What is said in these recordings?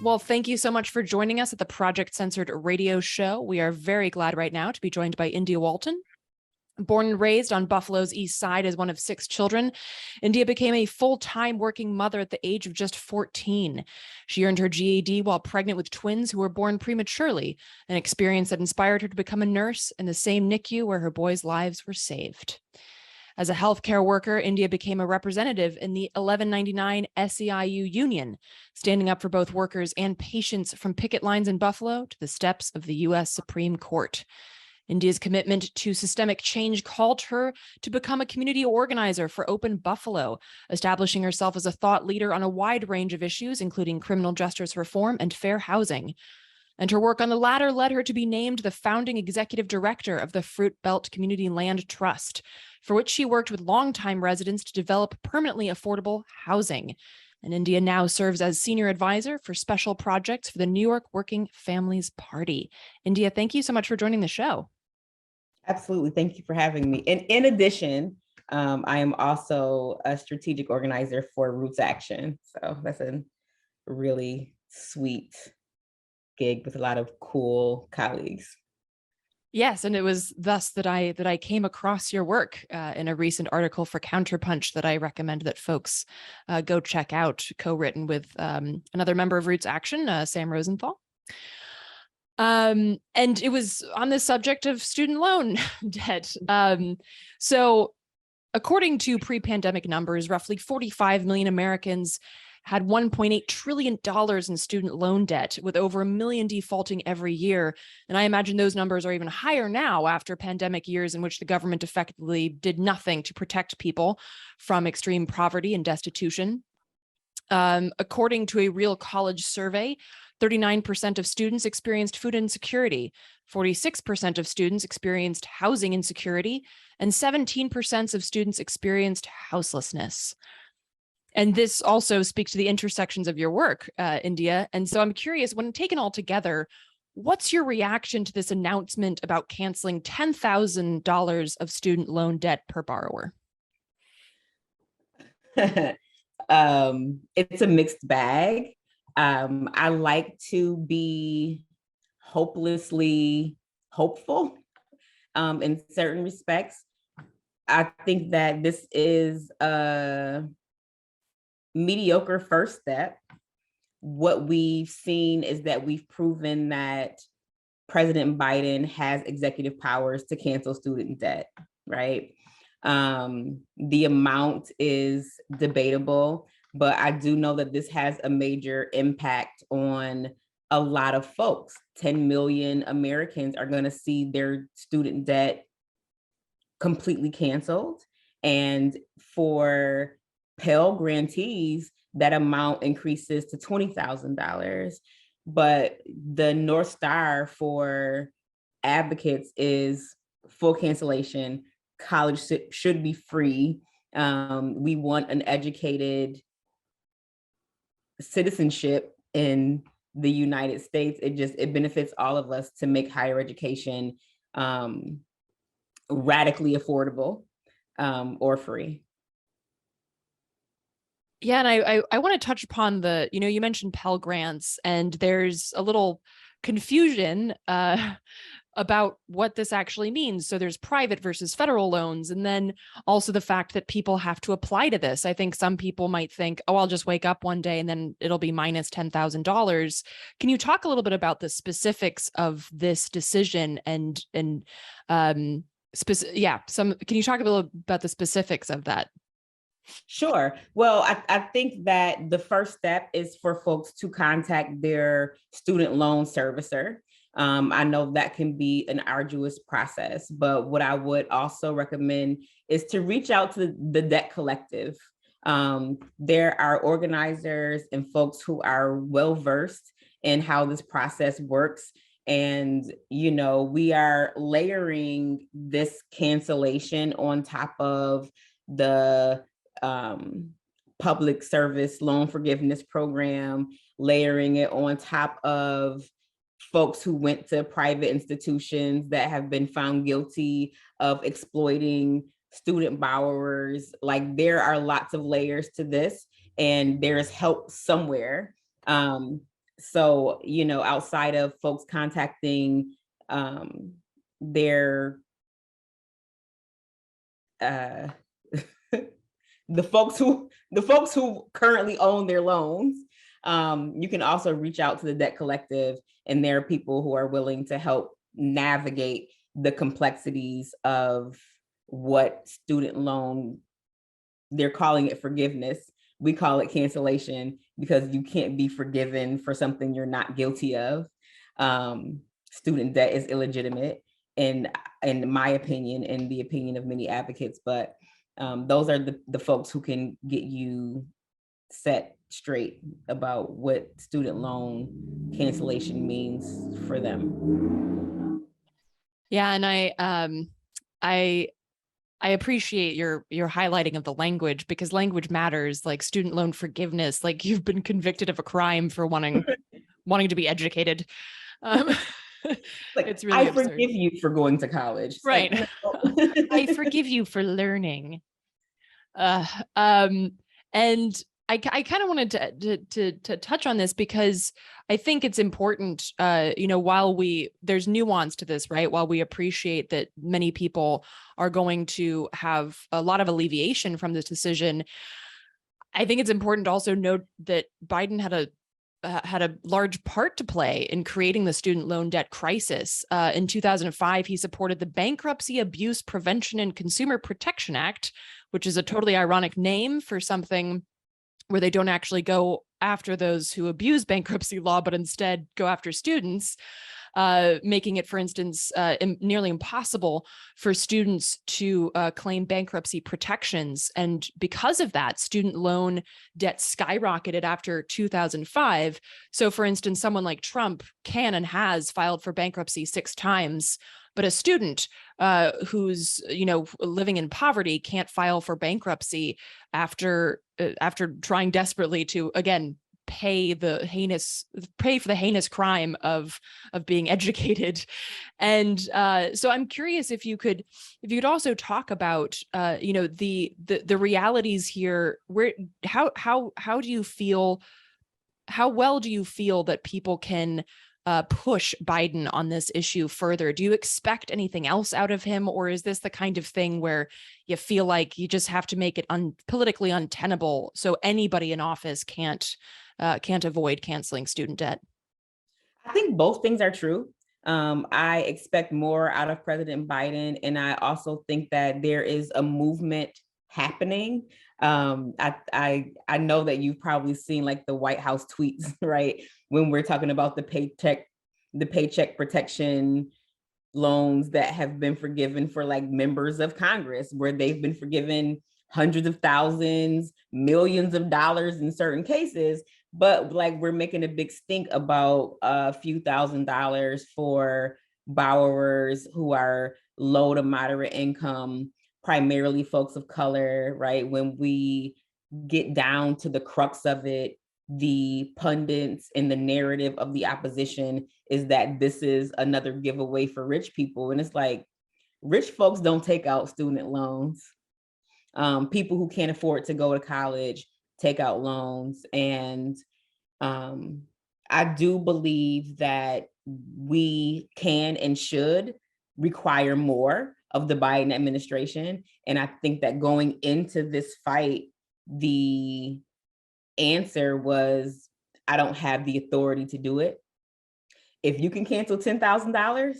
Well, thank you so much for joining us at the Project Censored radio show. We are very glad right now to be joined by India Walton. Born and raised on Buffalo's East Side as one of 6 children, India became a full-time working mother at the age of just 14. She earned her GED while pregnant with twins who were born prematurely, an experience that inspired her to become a nurse in the same NICU where her boys' lives were saved. As a healthcare worker, India became a representative in the 1199 SEIU union, standing up for both workers and patients from picket lines in Buffalo to the steps of the U.S. Supreme Court. India's commitment to systemic change called her to become a community organizer for Open Buffalo, establishing herself as a thought leader on a wide range of issues, including criminal justice reform and fair housing. And her work on the latter led her to be named the founding executive director of the Fruit Belt Community Land Trust, for which she worked with longtime residents to develop permanently affordable housing. And India now serves as senior advisor for special projects for the New York Working Families Party. India, thank you so much for joining the show. Absolutely. Thank you for having me. And in addition, I am also a strategic organizer for Roots Action. So that's a really sweet gig with a lot of cool colleagues. Yes, and it was thus that I came across your work in a recent article for Counterpunch that I recommend that folks go check out, co-written with another member of Roots Action, Sam Rosenthal. And it was on the subject of student loan debt. So according to pre-pandemic numbers, roughly 45 million Americans had $1.8 trillion in student loan debt, with over 1 million defaulting every year. And I imagine those numbers are even higher now after pandemic years in which the government effectively did nothing to protect people from extreme poverty and destitution. According to a Real College survey, 39% of students experienced food insecurity, 46% of students experienced housing insecurity, and 17% of students experienced houselessness. And this also speaks to the intersections of your work, India. And so I'm curious, when taken all together, what's your reaction to this announcement about canceling $10,000 of student loan debt per borrower? It's a mixed bag. I like to be hopelessly hopeful in certain respects. I think that this is a mediocre first step. What we've seen is that we've proven that President Biden has executive powers to cancel student debt, right? The amount is debatable, but I do know that this has a major impact on a lot of folks. 10 million Americans are going to see their student debt completely canceled. And for Pell grantees, that amount increases to $20,000. But the North Star for advocates is full cancellation. College should be free. We want an educated citizenship in the United States. It benefits all of us to make higher education radically affordable or free. Yeah, and I want to touch upon the, you mentioned Pell Grants, and there's a little confusion about what this actually means. So there's private versus federal loans, and then also the fact that people have to apply to this. I think some people might think, oh, I'll just wake up one day and then it'll be minus $10,000. Can you talk a little bit about the specifics of this decision can you talk a little about the specifics of that? Sure. Well, I think that the first step is for folks to contact their student loan servicer. I know that can be an arduous process, but what I would also recommend is to reach out to the Debt Collective. There are organizers and folks who are well-versed in how this process works. And, we are layering this cancellation on top of the public service loan forgiveness program, layering it on top of folks who went to private institutions that have been found guilty of exploiting student borrowers. Like, there are lots of layers to this, and there's help somewhere. So, outside of folks contacting their uh, the folks who currently own their loans, you can also reach out to the Debt Collective, and there are people who are willing to help navigate the complexities of what student loan, they're calling it forgiveness. We call it cancellation, because you can't be forgiven for something you're not guilty of. Student debt is illegitimate, in my opinion, and the opinion of many advocates, but those are the folks who can get you set straight about what student loan cancellation means for them. Yeah, and I appreciate your highlighting of the language, because language matters. Like student loan forgiveness, like you've been convicted of a crime for wanting to be educated. Um, Like, it's really I absurd. forgive you for going to college. Right. Like, no. I forgive you for learning. Uh, um, and I kind of wanted to touch on this, because I think it's important, while there's nuance to this, right? While we appreciate that many people are going to have a lot of alleviation from this decision, I think it's important to also note that Biden had a large part to play in creating the student loan debt crisis. In 2005, he supported the Bankruptcy Abuse Prevention and Consumer Protection Act, which is a totally ironic name for something where they don't actually go after those who abuse bankruptcy law, but instead go after students, making it, for instance, nearly impossible for students to claim bankruptcy protections. And because of that, student loan debt skyrocketed after 2005. So, for instance, someone like Trump can and has filed for bankruptcy 6 times, but a student who's living in poverty can't file for bankruptcy after trying desperately to, again, pay for the heinous crime of being educated. And so I'm curious if you could also talk about the realities here. How do you feel, how well do you feel that people can push Biden on this issue further? Do you expect anything else out of him, or is this the kind of thing where you feel like you just have to make it politically untenable so anybody in office can't avoid canceling student debt? I think both things are true. I expect more out of President Biden, and I also think that there is a movement happening. I know that you've probably seen like the White House tweets, right? When we're talking about the paycheck protection loans that have been forgiven for like members of Congress, where they've been forgiven hundreds of thousands, millions of dollars in certain cases. But like, we're making a big stink about a few $1,000s for borrowers who are low to moderate income, primarily folks of color, right? When we get down to the crux of it, the pundits and the narrative of the opposition is that this is another giveaway for rich people. And it's like, rich folks don't take out student loans. People who can't afford to go to college take out loans. And I do believe that we can and should require more of the Biden administration. And I think that going into this fight, the answer was, I don't have the authority to do it. If you can cancel $10,000,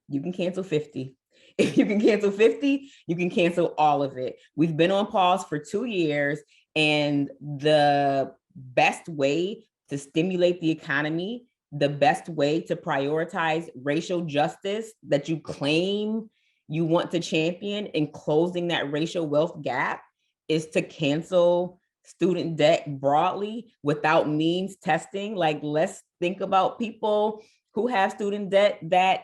you can cancel 50. If you can cancel 50, you can cancel all of it. We've been on pause for 2 years, and the best way to stimulate the economy, the best way to prioritize racial justice that you claim you want to champion in closing that racial wealth gap, is to cancel student debt broadly without means testing. Like, let's think about people who have student debt that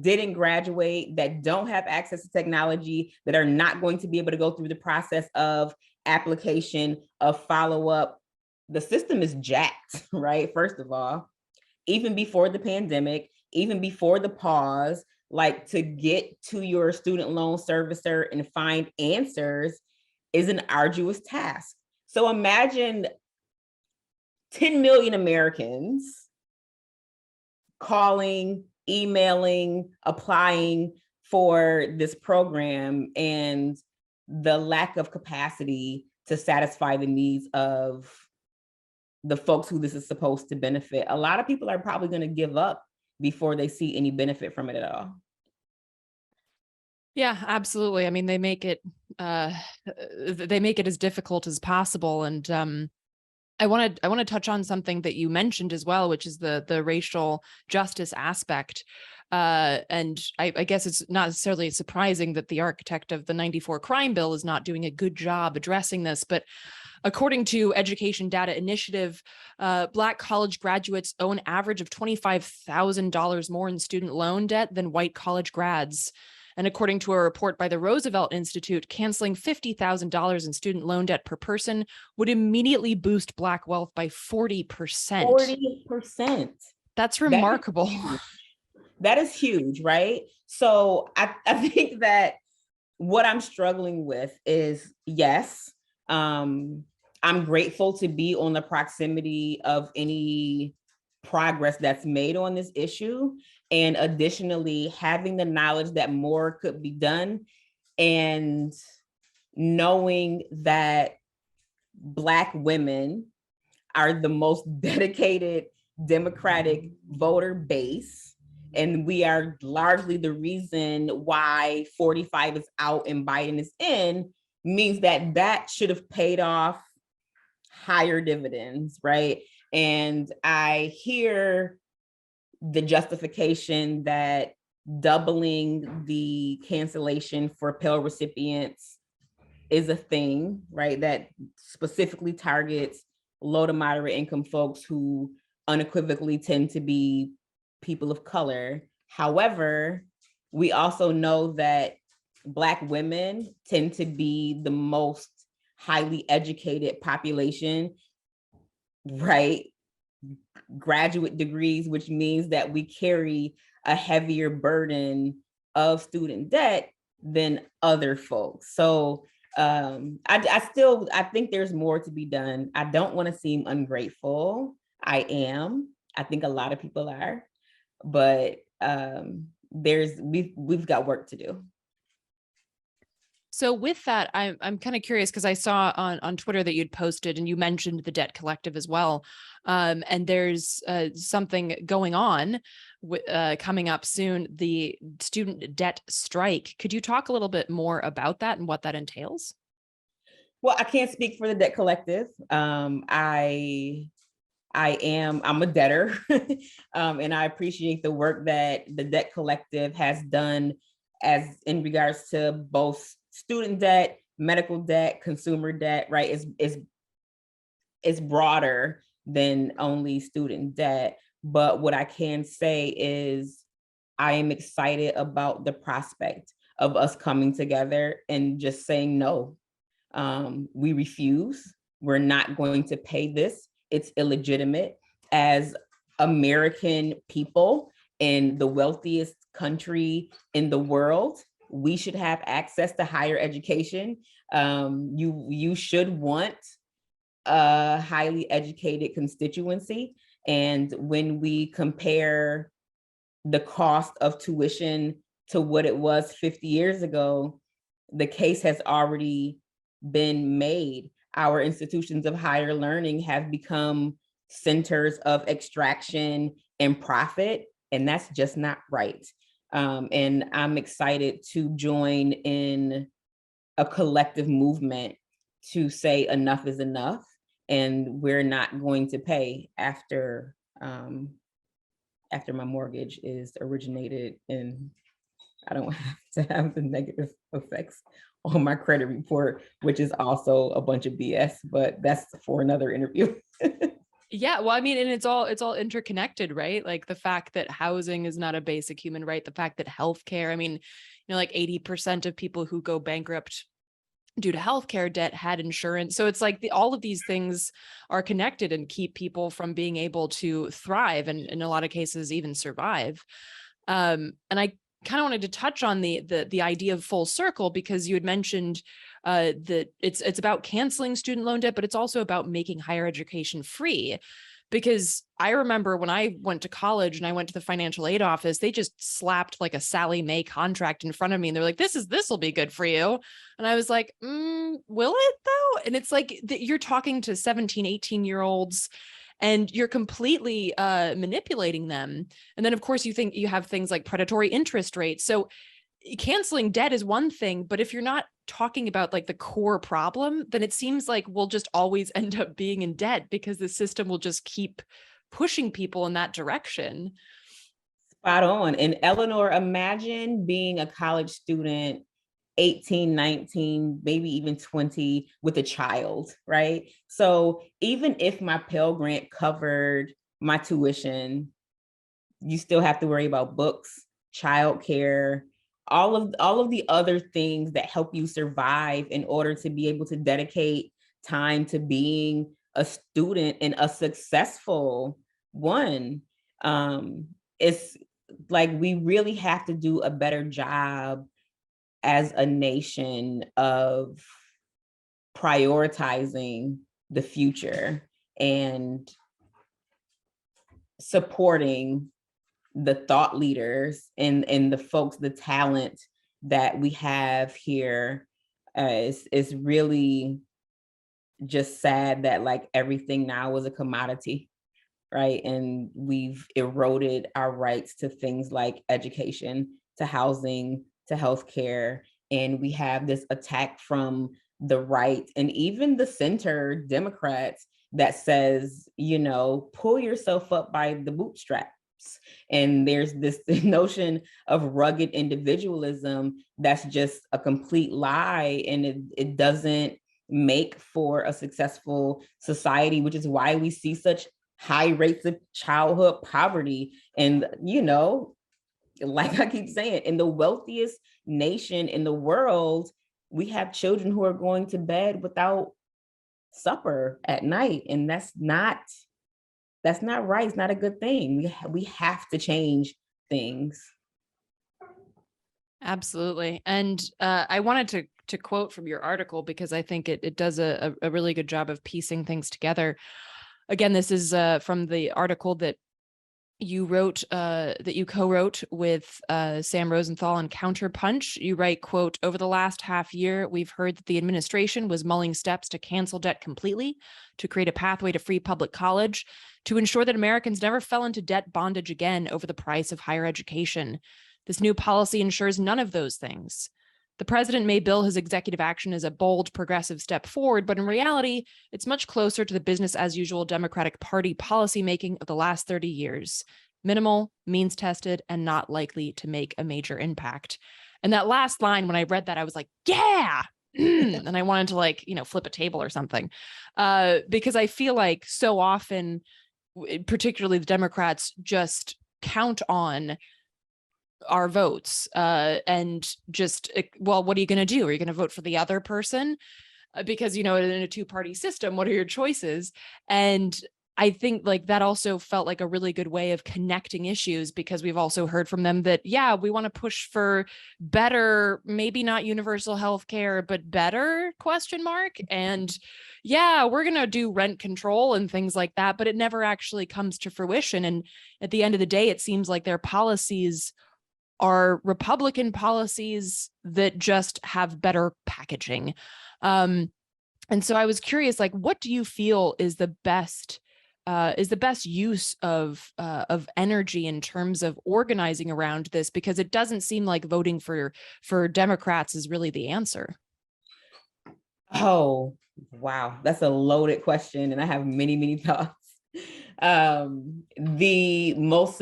didn't graduate, that don't have access to technology, that are not going to be able to go through the process of application, of follow-up. The system is jacked, right? First of all, even before the pandemic, even before the pause, like, to get to your student loan servicer and find answers is an arduous task. So imagine 10 million Americans calling, emailing, applying for this program, and the lack of capacity to satisfy the needs of the folks who this is supposed to benefit. A lot of people are probably going to give up before they see any benefit from it at all. Yeah, absolutely. I mean, they make it as difficult as possible. And I want to touch on something that you mentioned as well, which is the racial justice aspect. And I guess it's not necessarily surprising that the architect of the '94 crime bill is not doing a good job addressing this. But according to Education Data Initiative, Black college graduates owe an average of $25,000 more in student loan debt than white college grads. And according to a report by the Roosevelt Institute, canceling $50,000 in student loan debt per person would immediately boost Black wealth by 40%. 40%. That's remarkable. That is huge, right? So I think that what I'm struggling with is, yes, I'm grateful to be on the proximity of any progress that's made on this issue. And additionally, having the knowledge that more could be done, and knowing that Black women are the most dedicated Democratic voter base, and we are largely the reason why 45 is out and Biden is in, means that should have paid off higher dividends, right? And I hear the justification that doubling the cancellation for Pell recipients is a thing, right? That specifically targets low to moderate income folks who unequivocally tend to be people of color. However, we also know that Black women tend to be the most highly educated population, right? Graduate degrees, which means that we carry a heavier burden of student debt than other folks. So I think there's more to be done. I don't want to seem ungrateful. I am. I think a lot of people are, but we've got work to do. So with that, I'm kind of curious because I saw on Twitter that you'd posted and you mentioned the Debt Collective as well. And there's something going on coming up soon, the student debt strike. Could you talk a little bit more about that and what that entails? Well, I can't speak for the Debt Collective. I'm a debtor, and I appreciate the work that the Debt Collective has done as in regards to both student debt, medical debt, consumer debt, right? Is broader than only student debt. But what I can say is I am excited about the prospect of us coming together and just saying no. We refuse. We're not going to pay this. It's illegitimate. As American people in the wealthiest country in the world, we should have access to higher education. You should want a highly educated constituency. And when we compare the cost of tuition to what it was 50 years ago, the case has already been made. Our institutions of higher learning have become centers of extraction and profit, and that's just not right. And I'm excited to join in a collective movement to say enough is enough, and we're not going to pay after my mortgage is originated, and I don't have to have the negative effects on my credit report, which is also a bunch of BS, but that's for another interview. Yeah, well, I mean, and it's all interconnected, right? Like the fact that housing is not a basic human right, the fact that healthcare, I mean, like 80% of people who go bankrupt due to healthcare debt had insurance. So it's like all of these things are connected and keep people from being able to thrive and in a lot of cases even survive. And I kind of wanted to touch on the idea of full circle, because you had mentioned that it's about canceling student loan debt, but it's also about making higher education free. Because I remember when I went to college and I went to the financial aid office, they just slapped like a Sally Mae contract in front of me. And they're like, this will be good for you. And I was like, will it though? And it's like, you're talking to 17, 18-year-olds and you're completely manipulating them. And then of course you have things like predatory interest rates. So canceling debt is one thing, but if you're not talking about like the core problem, then it seems like we'll just always end up being in debt because the system will just keep pushing people in that direction. Spot on. And Eleanor, imagine being a college student, 18, 19, maybe even 20 with a child, right? So even if my Pell Grant covered my tuition, you still have to worry about books, childcare, all of the other things that help you survive in order to be able to dedicate time to being a student and a successful one. It's like we really have to do a better job as a nation of prioritizing the future and supporting the thought leaders and the folks, the talent that we have here. Is really just sad that like everything now is a commodity, right? And we've eroded our rights to things like education, to housing, to healthcare. And we have this attack from the right and even the center Democrats that says, you know, pull yourself up by the bootstraps. And there's this notion of rugged individualism that's just a complete lie. And it doesn't make for a successful society, which is why we see such high rates of childhood poverty. And, you know, like I keep saying, in the wealthiest nation in the world, we have children who are going to bed without supper at night. And that's not right. It's not a good thing. We have to change things. Absolutely. And I wanted to quote from your article because I think it does a really good job of piecing things together. Again, this is from the article that you wrote, that you co-wrote with Sam Rosenthal on Counterpunch. You write, quote, "Over the last half year, we've heard that the administration was mulling steps to cancel debt completely, to create a pathway to free public college, to ensure that Americans never fell into debt bondage again over the price of higher education. This new policy ensures none of those things. The president may bill his executive action as a bold, progressive step forward, but in reality, it's much closer to the business as usual Democratic Party policymaking of the last 30 years. Minimal, means tested, and not likely to make a major impact." And that last line, when I read that, I was like, yeah. And I wanted to like, flip a table or something. Because I feel like so often, particularly the Democrats, just count on our votes and just, well, what are you going to do? Are you going to vote for the other person? Because, in a two-party system, what are your choices? And I think like that also felt like a really good way of connecting issues, because we've also heard from them that, yeah, we want to push for better, maybe not universal health care, but better ? And yeah, we're going to do rent control and things like that, but it never actually comes to fruition. And at the end of the day, it seems like their policies are Republican policies that just have better packaging. And so I was curious, like, what do you feel is the best use of energy in terms of organizing around this? Because it doesn't seem like voting for Democrats is really the answer. Oh, wow. That's a loaded question. And I have many, many thoughts. The most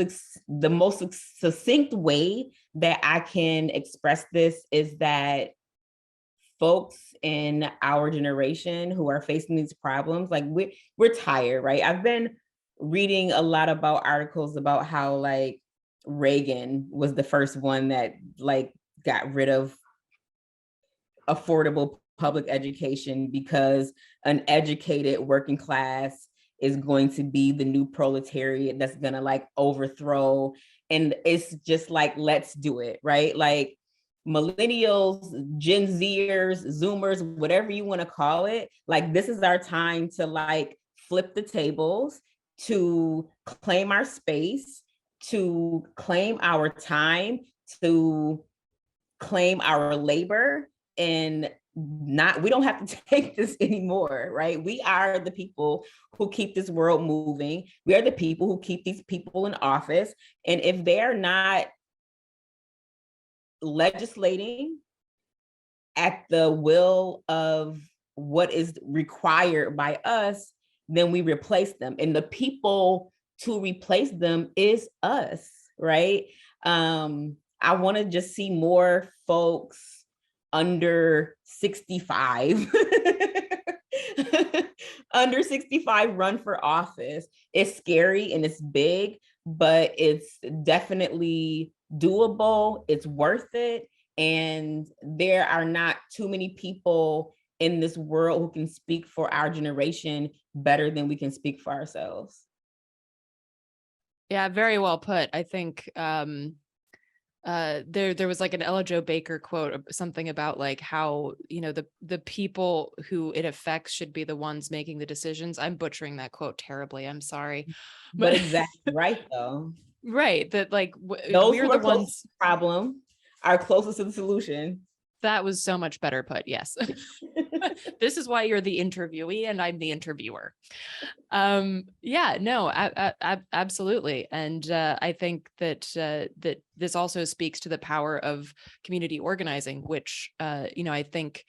succinct way that I can express this is that folks in our generation who are facing these problems, like we're tired, right? I've been reading a lot about articles about how like Reagan was the first one that like got rid of affordable public education because an educated working class is going to be the new proletariat that's going to like overthrow. And it's just like, let's do it, right? Like millennials, Gen Zers, Zoomers, whatever you want to call it, like this is our time to like flip the tables, to claim our space, to claim our time, to claim our labor, and we don't have to take this anymore, right? We are the people who keep this world moving. We are the people who keep these people in office. And if they're not legislating at the will of what is required by us, then we replace them. And the people to replace them is us, right? I want to just see more folks under 65 under 65 run for office. It's scary and it's big, but it's definitely doable. It's worth it. And there are not too many people in this world who can speak for our generation better than we can speak for ourselves. Yeah, very well put. I think there was like an Ella Jo Baker quote, something about like how, you know, the people who it affects should be the ones making the decisions. I'm butchering that quote terribly. I'm sorry. But exactly right though. Right. That like Those we're who the are closest ones. to the problem are closest to the solution. That was so much better put. Yes. This is why you're the interviewee and I'm the interviewer. Yeah, no, absolutely. And I think that that this also speaks to the power of community organizing, which you know, I think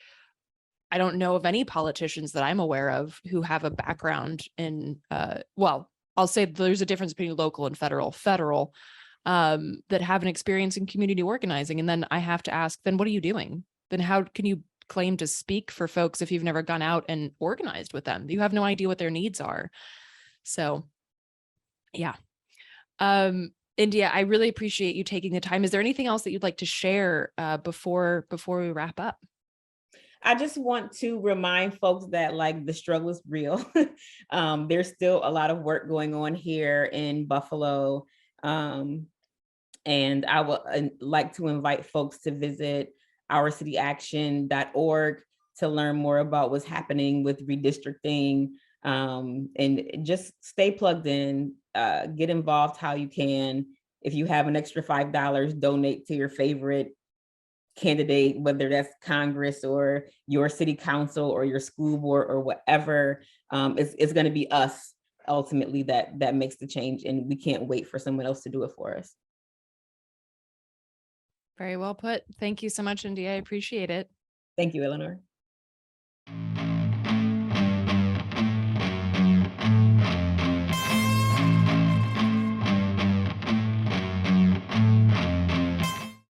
I don't know of any politicians that I'm aware of who have a background in well, I'll say there's a difference between local and federal that have an experience in community organizing. And then I have to ask, then what are you doing? Then how can you claim to speak for folks if you've never gone out and organized with them? You have no idea what their needs are. So yeah. India, I really appreciate you taking the time. Is there anything else that you'd like to share before we wrap up? I just want to remind folks that like the struggle is real. There's still a lot of work going on here in Buffalo. And I would like to invite folks to visit ourcityaction.org to learn more about what's happening with redistricting, and just stay plugged in, get involved how you can. If you have an extra $5, donate to your favorite candidate, whether that's Congress or your city council or your school board or whatever. It's going to be us ultimately that makes the change, and we can't wait for someone else to do it for us. Very well put. Thank you so much, India. I appreciate it. Thank you, Eleanor.